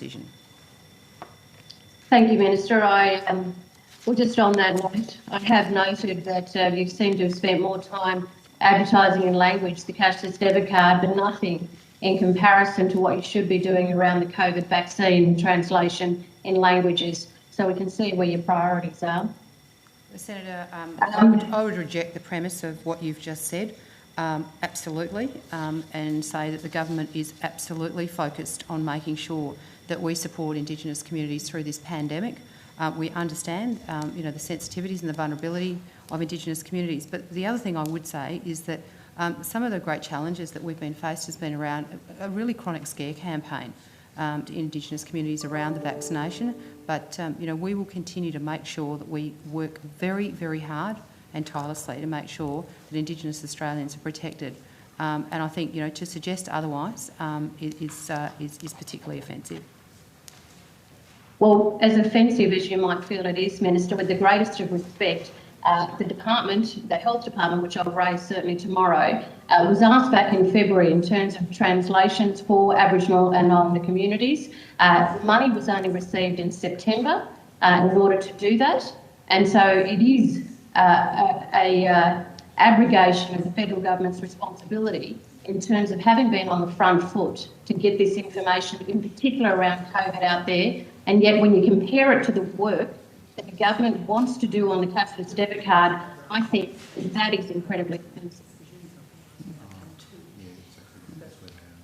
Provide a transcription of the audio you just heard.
decision. Thank you, Minister. Well, just on that note, I have noted that you seem to have spent more time advertising in language, the cashless debit card, but nothing in comparison to what you should be doing around the COVID vaccine translation in languages, so we can see where your priorities are. Senator, I would reject the premise of what you've just said, absolutely, and say that the government is absolutely focused on making sure that we support Indigenous communities through this pandemic. We understand, the sensitivities and the vulnerability of Indigenous communities. But the other thing I would say is that some of the great challenges that we've been faced has been around a really chronic scare campaign to Indigenous communities around the vaccination. But we will continue to make sure that we work very, very hard and tirelessly to make sure that Indigenous Australians are protected. And I think to suggest otherwise is particularly offensive. Well, as offensive as you might feel it is, Minister, with the greatest of respect, the Health Department, which I'll raise certainly tomorrow, was asked back in February in terms of translations for Aboriginal and Islander communities. Money was only received in September in order to do that, and so it is a abrogation of the federal government's responsibility in terms of having been on the front foot to get this information, in particular around COVID, out there. And yet when you compare it to the work that the government wants to do on the cashless debit card, I think that is incredibly offensive.